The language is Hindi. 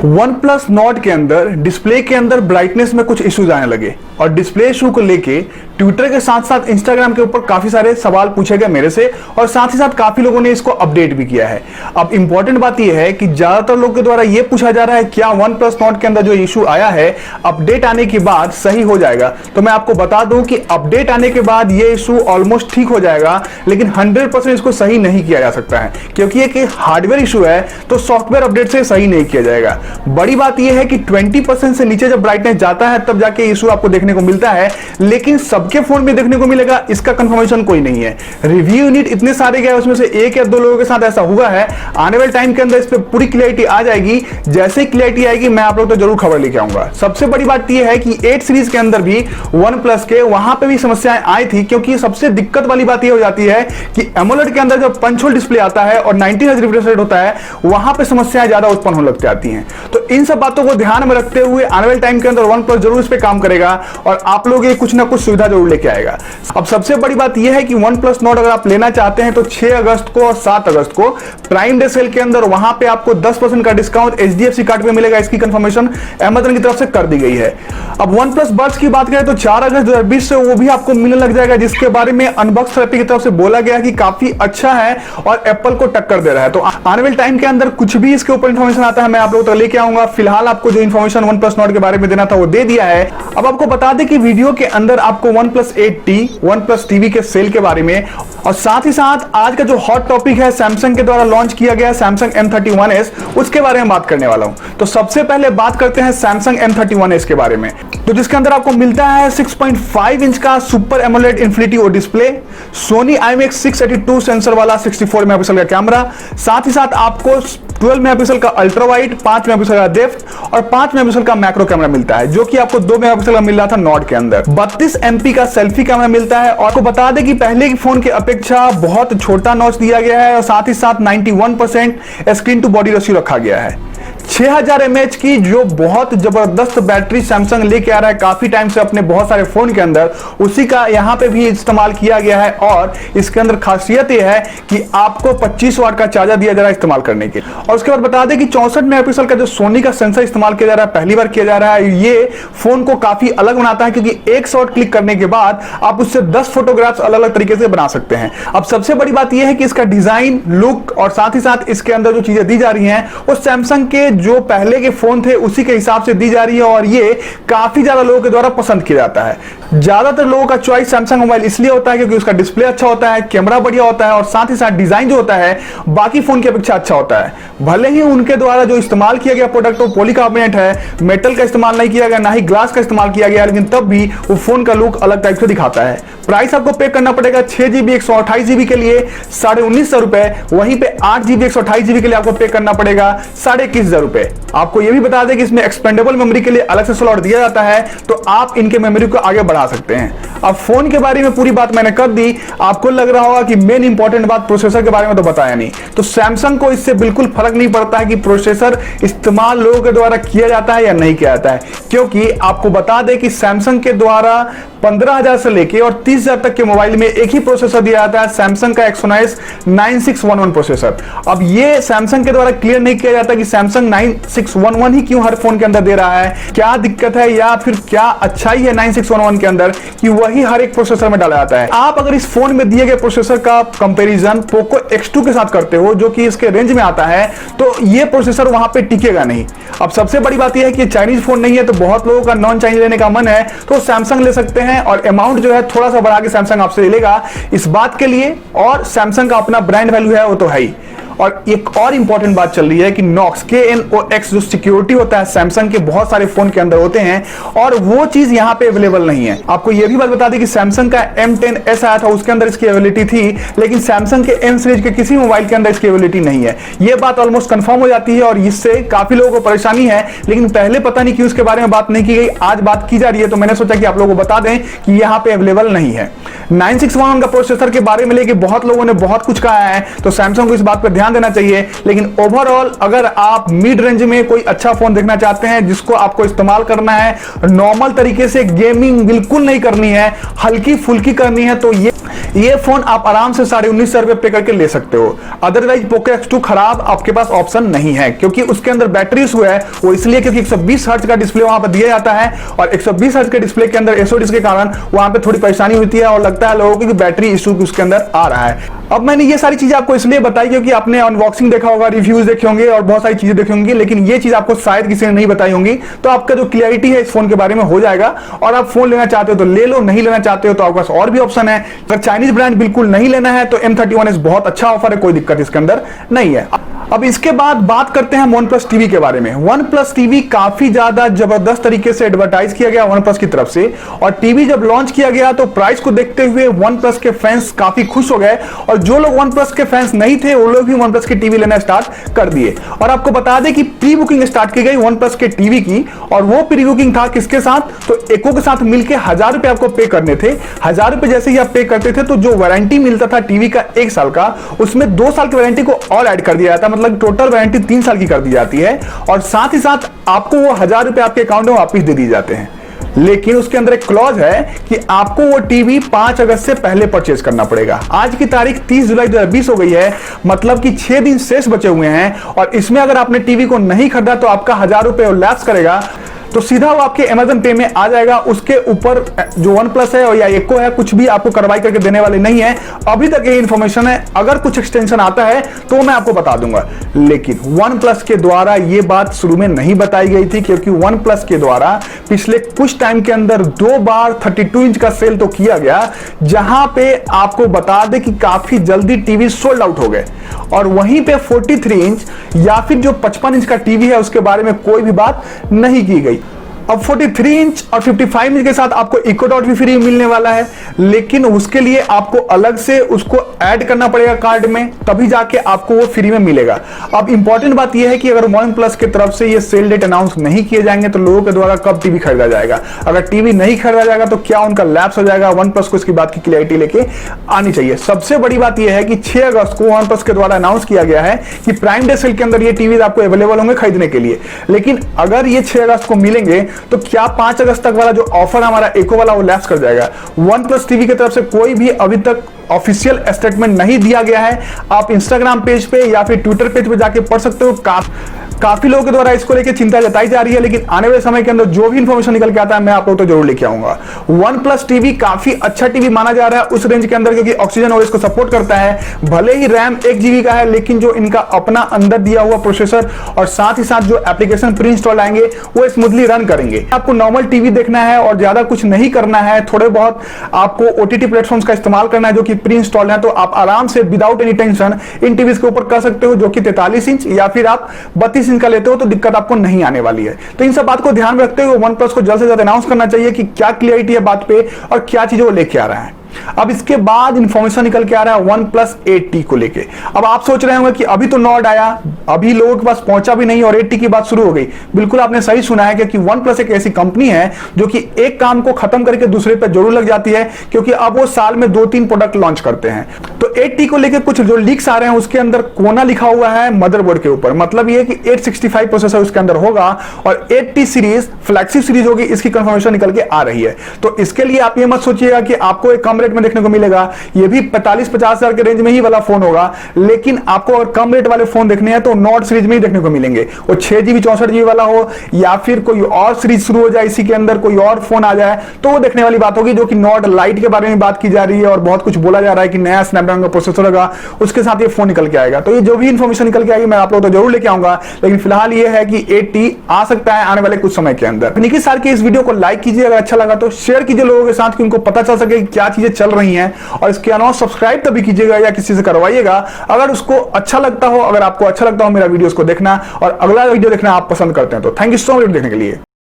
वन प्लस नॉट के अंदर डिस्प्ले के अंदर ब्राइटनेस में कुछ इश्यूज आने लगे और डिस्प्ले इशू को लेके ट्विटर के साथ साथ इंस्टाग्राम के ऊपर काफी सारे सवाल पूछे गए मेरे से और साथ ही साथ काफी लोगों ने इसको अपडेट भी किया है। अब इंपॉर्टेंट बात यह है कि ज्यादातर लोगों के द्वारा यह पूछा जा रहा है क्या वन प्लस नॉट के अंदर जो इशू आया है अपडेट आने के बाद सही हो जाएगा। तो मैं आपको बता दूं कि अपडेट आने के बाद यह इशू ऑलमोस्ट ठीक हो जाएगा, लेकिन 100% इसको सही नहीं किया जा सकता है क्योंकि एक हार्डवेयर इशू है तो सॉफ्टवेयर अपडेट से सही नहीं किया जाएगा। बड़ी बात यह है कि 20% से नीचे जब ब्राइटनेस जाता है तब जाके इशू आपको देखने को मिलता है, लेकिन सबके फोन में देखने को मिलेगा इसका कंफर्मेशन कोई नहीं है। रिव्यू यूनिट इतने सारे गए, उसमें से एक या दो लोगों के साथ ऐसा हुआ है। आने वाले टाइम के अंदर इस पे पूरी क्लियरिटी आ जाएगी। जैसे ही क्लियरिटी आएगी मैं आप लोग तो जरूर खबर लेके आऊंगा। सबसे बड़ी बात यह है कि 8 सीरीज के अंदर भी वन प्लस के वहां पे भी समस्याएं आई थी, क्योंकि सबसे दिक्कत वाली बात यह हो जाती है कि एमोलेड के अंदर जब पंच होल डिस्प्ले आता है और 90 हर्ट्ज रिफ्रेश रेट होता है वहां पे समस्याएं ज्यादा उत्पन्न होने लगती आती हैं। तो इन सब बातों को ध्यान में रखते हुए आने वाले टाइम के अंदर वन प्लस जरूर इस पे काम करेगा और आप लोग ये कुछ ना कुछ सुविधा जरूर लेके आएगा। अब सबसे बड़ी बात यह है कि वन प्लस नॉट अगर आप लेना चाहते हैं तो 6 अगस्त को और 7 अगस्त को प्राइम डे सेल के अंदर वहां पे आपको 10% का डिस्काउंट HDFC कार्ड पे मिलेगा। इसकी कंफर्मेशन अमेज़न की तरफ से कर दी गई है। अब वन प्लस बड्स की बात करें तो 4 अगस्त 2020 से वो भी आपको मिलने लग जाएगा, जिसके बारे में अनबॉक्स थेरेपी की तरफ से बोला गया कि काफी अच्छा है और एप्पल को टक्कर दे रहा है। तो आने वाले टाइम के अंदर कुछ भी इसके ऊपर इंफॉर्मेशन आता है मैं आप लोगों तक लेके आऊंगा। फिलहाल आपको जो इंफॉर्मेशन वन प्लस नॉट के बारे में देना था वो दे दिया है। अब आपको बता दें कि वीडियो के अंदर आपको one plus 8T one plus TV के सेल के बारे में और साथ ही साथ आज का जो हॉट टॉपिक है सैमसंग के द्वारा लॉन्च किया गया सैमसंग M31s उसके बारे में बात करने वाला हूं। तो सबसे पहले बात करते हैं सैमसंग M31s के बारे में, तो जिसके अंदर आपको मिलता है 6.5 इंच का super AMOLED infinity O display, Sony IMX 682 sensor वाला 64 मेगापिक्सल का कैमरा, साथ ही साथ आपको 12 मेगापिक्सल का अल्ट्रा वाइड, 5 मेगापिक्सल का डेप्थ और 5 मेगापिक्सल का मैक्रो कैमरा मिलता है, जो कि आपको 2 मेगापिक्सल का मिल रहा था नॉट के अंदर। 32 MP का सेल्फी कैमरा मिलता है और आपको बता दें कि पहले की फोन की अपेक्षा बहुत छोटा नॉच दिया गया है और साथ ही साथ 91% स्क्रीन टू बॉडी रेशियो रखा गया है। 6000 mAh की जो बहुत जबरदस्त बैटरी सैमसंग लेके आ रहा है काफी टाइम से अपने बहुत सारे फोन के अंदर, उसी का यहां पे भी इस्तेमाल किया गया है। और इसके अंदर खासियत यह है कि आपको 25 वाट का चार्जर दिया जा रहा है इस्तेमाल करने के। और उसके बाद बता दें कि 64 मेगापिक्सल का जो सोनी का सेंसर इस्तेमाल किया जा रहा है, पहली बार किया जा रहा है। ये फोन को काफी अलग बनाता है क्योंकि एक शॉट क्लिक करने के बाद आप उससे 10 फोटोग्राफ्स अलग अलग तरीके से बना सकते हैं। अब सबसे बड़ी बात यह है कि इसका डिजाइन, लुक और साथ ही साथ इसके अंदर जो चीजें दी जा रही हैं वो सैमसंग के जो पहले के फोन थे उसी के हिसाब से दी जा रही है और ये काफी ज्यादा लोगों के द्वारा पसंद किया जाता है। ज्यादातर लोगों का चॉइस सैमसंग मोबाइल इसलिए होता है क्योंकि उसका डिस्प्ले अच्छा होता है, कैमरा बढ़िया होता है और साथ ही साथ डिजाइन जो होता है बाकी फोन की अपेक्षा अच्छा होता है। भले ही उनके द्वारा जो इस्तेमाल किया गया प्रोडक्ट वो पॉलीकार्बोनेट है, मेटल का इस्तेमाल नहीं किया गया, ना ही ग्लास का इस्तेमाल किया गया, लेकिन तब भी वो फोन का लुक अलग टाइप से दिखाता है। प्राइस आपको पे करना पड़ेगा 6GB 128GB के लिए 1950 रुपए, वहीं पे 8GB 128GB के लिए आपको पे करना पड़ेगा 21,500 रुपए। आपको यह भी बता दें कि इसमें एक्सपेंडेबल मेमोरी के लिए अलग से स्लॉट दिया जाता है, तो आप इनके मेमोरी को आगे बढ़ा सकते हैं। अब फोन के बारे में पूरी बात मैंने कर दी, आपको लग रहा होगा कि मेन इंपॉर्टेंट बात प्रोसेसर के बारे में तो बताया नहीं। तो सैमसंग को इससे बिल्कुल फर्क नहीं पड़ता है कि प्रोसेसर इस्तेमाल लोगों के द्वारा किया जाता है या नहीं किया जाता है, क्योंकि आपको बता दें कि सैमसंग के द्वारा 15,000 से लेके और 30,000 तक के मोबाइल में एक ही प्रोसेसर दिया जाता है, सैमसंग का Exynos 9611 प्रोसेसर। अब ये सैमसंग के द्वारा क्लियर नहीं किया जाता कि सैमसंग 9611 ही क्यों हर फोन के अंदर दे रहा है, क्या दिक्कत है या फिर क्या अच्छाई है 9611 के अंदर कि वही हर एक प्रोसेसर में डाला जाता है। आप अगर इस फोन में दिए गए प्रोसेसर का कंपैरिजन पोको X2 के साथ करते हो जो कि इसके रेंज में आता है, तो ये प्रोसेसर वहां पे टिकेगा नहीं। अब सबसे बड़ी बात यह है कि चाइनीज फोन नहीं है, तो बहुत लोगों का नॉन चाइनीज लेने का मन है तो सैमसंग ले सकते हैं और अमाउंट जो है थोड़ा सा बढ़ा के सैमसंग आपसे ले लेगा इस बात के लिए, और सैमसंग का अपना ब्रांड वैल्यू है वो तो है ही। और एक और इंपॉर्टेंट बात चल रही है कि नॉक्स KNOX जो सिक्योरिटी होता है सैमसंग के बहुत सारे फोन के अंदर होते हैं और वो चीज यहां पे अवेलेबल नहीं है। आपको यह भी बात बता दें कि सैमसंग का M10s आया था, उसके अंदर इसकी अवेलेबिलिटी थी, लेकिन सैमसंग के M सीरीज के किसी मोबाइल के अंदर इसकी अवेलेबिलिटी नहीं है। यह बात ऑलमोस्ट कंफर्म हो जाती है और इससे काफी लोगों को परेशानी है, लेकिन पहले पता नहीं क्यों इसके बारे में बात नहीं की गई, आज बात की जा रही है, तो मैंने सोचा कि आप लोगों को बता दें कि यहां पे अवेलेबल नहीं है। 9611 का प्रोसेसर के बारे में लेके बहुत लोगों ने बहुत कुछ कहा है, तो सैमसंग को इस बात पर ध्यान ध्यान देना चाहिए। लेकिन ओवरऑल अगर आप मिड रेंज में कोई अच्छा फोन देखना चाहते हैं जिसको आपको इस्तेमाल करना है नॉर्मल तरीके से, गेमिंग बिल्कुल नहीं करनी है, हल्की फुल्की करनी है, तो ये फोन आप आराम से 19,500 रुपए पे करके ले सकते हो। अदरवाइज पोको X2 खराब आपके पास ऑप्शन नहीं है, क्योंकि उसके अंदर बैटरी इशू है। वो इसलिए क्योंकि 120 हर्ट्ज का डिस्प्ले वहां पर दिया जाता है और 120 हर्ट्ज के डिस्प्ले के अंदर एसओडी के कारण वहां पे थोड़ी परेशानी होती है और लगता है लोगों को कि बैटरी इशू उसके अंदर आ रहा है। अब मैंने ये सारी चीजें आपको इसलिए बताई क्योंकि आपने अनबॉक्सिंग देखा होगा, रिव्यूज देखे होंगे और बहुत सारी चीजें देखी होंगी, लेकिन ये चीज आपको शायद किसी ने नहीं बताई होंगी। तो आपका जो क्लियरिटी है इस फोन के बारे में हो जाएगा और आप फोन लेना चाहते हो तो ले लो, नहीं लेना चाहते हो तो आपके पास और भी ऑप्शन है। अगर चाइनीज ब्रांड बिल्कुल नहीं लेना है तो M31s बहुत अच्छा ऑफर है, कोई दिक्कत इसके अंदर नहीं है। अब इसके बाद बात करते हैं OnePlus TV के बारे में। OnePlus TV काफी ज्यादा जबरदस्त तरीके से एडवर्टाइज किया गया OnePlus की तरफ से, और टीवी जब लॉन्च किया गया तो प्राइस को देखते हुए OnePlus के फैंस काफी खुश हो गए और जो लोग OnePlus के फैंस नहीं थे वो लोग भी OnePlus की टीवी लेना स्टार्ट कर दिए। और आपको बता दें कि प्री बुकिंग स्टार्ट की गई OnePlus के टीवी की, और वो प्री बुकिंग था किसके साथ, तो एको के साथ मिलकर 1,000 रुपए आपको पे करने थे। 1,000 रुपए जैसे ही आप पे करते थे तो जो वारंटी मिलता था टीवी का 1 साल का, उसमें 2 साल की वारंटी को और ऐड कर दिया जाता, मतलब टोटल वारंटी 3 साल की कर दी जाती है और साथ ही साथ आपको वो 1,000 रुपए आपके अकाउंट में वापस दे दिए जाते हैं। लेकिन उसके अंदर एक क्लॉज है कि आपको वो टीवी 5 अगस्त से पहले परचेज करना पड़ेगा। आज की तारीख 30 जुलाई 2020 हो गई है, मतलब कि 6 दिन शेष बचे हुए हैं और इसमें अगर आपने टीवी को नहीं खरीदा तो आपका 1,000 रुपए लैप्स करेगा, तो सीधा वो आपके अमेजन पे में आ जाएगा। उसके ऊपर जो OnePlus है या एको है कुछ भी आपको कार्रवाई करके देने वाले नहीं है। अभी तक ये इंफॉर्मेशन है, अगर कुछ एक्सटेंशन आता है तो मैं आपको बता दूंगा। लेकिन OnePlus के द्वारा ये बात शुरू में नहीं बताई गई थी, क्योंकि OnePlus के द्वारा पिछले कुछ टाइम के अंदर 2 बार 32 इंच का सेल तो किया गया, जहां पे आपको बता दें कि काफी जल्दी टीवी सोल्ड आउट हो गए, और वहीं पे 43 इंच या फिर जो 55 इंच का टीवी है उसके बारे में कोई भी बात नहीं की गई। अब 43 इंच और 55 इंच के साथ आपको इको डॉट भी फ्री मिलने वाला है, लेकिन उसके लिए आपको अलग से उसको ऐड करना पड़ेगा कार्ड में, तभी जाके आपको वो फ्री में मिलेगा। अब इंपॉर्टेंट बात यह है कि अगर OnePlus की तरफ से ये सेल डेट अनाउंस नहीं किए जाएंगे तो लोगों के द्वारा कब टीवी खरीदा जाएगा। अगर टीवी नहीं खरीदा जाएगा तो क्या उनका लैप्स हो जाएगा। OnePlus को इसकी बात की क्लैरिटी लेके आनी चाहिए। सबसे बड़ी बात यह है कि 6 अगस्त को OnePlus के द्वारा अनाउंस किया गया है कि प्राइम डे सेल के अंदर ये टीवी आपको अवेलेबल होंगे खरीदने के लिए, लेकिन अगर ये 6 अगस्त को मिलेंगे तो क्या 5 अगस्त तक वाला जो ऑफर हमारा एको वाला वो लैप्स कर जाएगा। OnePlus टीवी की तरफ से कोई भी अभी तक ऑफिशियल स्टेटमेंट नहीं दिया गया है। आप इंस्टाग्राम पेज पे या फिर ट्विटर पेज पे जाके पढ़ सकते हो। काफी लोगों के द्वारा इसको लेकर चिंता जताई जा रही है, लेकिन आने वाले समय के अंदर जो भी इंफॉर्मेशन निकल के आता है मैं आप लोगों को जरूर लेके आऊंगा। OnePlus टीवी काफी अच्छा टीवी माना जा रहा है उस रेंज के अंदर, क्योंकि ऑक्सीजन ओएस को सपोर्ट करता है। भले ही रैम 1 GB का है, लेकिन जो इनका अपना अंदर दिया हुआ प्रोसेसर और साथ ही साथ जो एप्लीकेशन प्री इंस्टॉल आएंगे वो स्मूथली रन करेंगे। आपको नॉर्मल टीवी देखना है और ज्यादा कुछ नहीं करना है, थोड़े बहुत आपको OTT प्लेटफॉर्म्स का इस्तेमाल करना है जो कि प्री इंस्टॉल है, तो आप आराम से without any tension in TV के ऊपर कर सकते हो, जो कि 43 इंच या फिर आप 32 इंच का लेते हो तो दिक्कत आपको नहीं आने वाली है। तो इन सब बात को ध्यान में रखते हुए OnePlus को जल्द से जल्द अनाउंस करना चाहिए कि क्या क्लियरिटी है बात पे और क्या चीजें वो लेके आ रहा है। अब इसके बाद इंफॉर्मेशन निकल के आ रहा है OnePlus 8T को लेके। अब आप सोच रहे होंगे कि अभी तो नॉर्ड आया, अभी लोगों के पास पहुंचा भी नहीं और 8T की बात शुरू हो गई। बिल्कुल आपने सही सुना है, क्योंकि OnePlus एक ऐसी कंपनी है जो कि एक काम को खत्म करके दूसरे पे जरूर लग जाती है, क्योंकि अब वो साल में 2-3 प्रोडक्ट लॉन्च करते हैं। तो 8T को लेकर कुछ जो लीक्स आ रहे हैं उसके अंदर कोना लिखा हुआ है मदरबोर्ड के ऊपर, मतलब ये कि 865 प्रोसेसर उसके अंदर होगा और 8T सीरीज फ्लैगशिप सीरीज होगी, इसकी कंफर्मेशन निकल के आ रही है। तो इसके लिए आप ये मत सोचिएगा कि आपको एक कम रेट में देखने को मिलेगा, ये भी 45-50 हजार के रेंज में ही वाला फोन होगा, लेकिन आपको अगर कम रेट वाले फोन देखने हैं तो नॉट सीरीज में ही देखने को मिलेंगे। वो 6 GB 64 GB वाला हो या फिर कोई और सीरीज शुरू हो जाए, इसी के अंदर कोई और फोन आ जाए, तो वो देखने वाली बात होगी। जो कि नॉट लाइट के बारे में बात की जा रही है और बहुत कुछ बोला जा रहा है कि नया स्नैपड्रैगन का प्रोसेसर होगा, उसके साथ ये फोन निकल के आएगा। तो ये जो भी इंफॉर्मेशन निकल के आएगी मैं आप लोगों को जरूर लेके आऊंगा, लेकिन फिलहाल ये है कि 8T आ सकता है आने वाले कुछ समय के अंदर। तकनीकी सार के इस वीडियो को लाइक कीजिए, अगर अच्छा लगा तो शेयर कीजिए लोगों के साथ कि उनको पता चल सके क्या चीजें चल रही हैं, और इसके अलावा सब्सक्राइब तभी कीजिएगा या किसी से करवाइएगा अगर उसको अच्छा लगता हो। अगर आपको अच्छा लगता हो मेरा वीडियोस को देखना और अगला वीडियो देखना आप पसंद करते हैं तो थैंक यू सो मच देखने के लिए।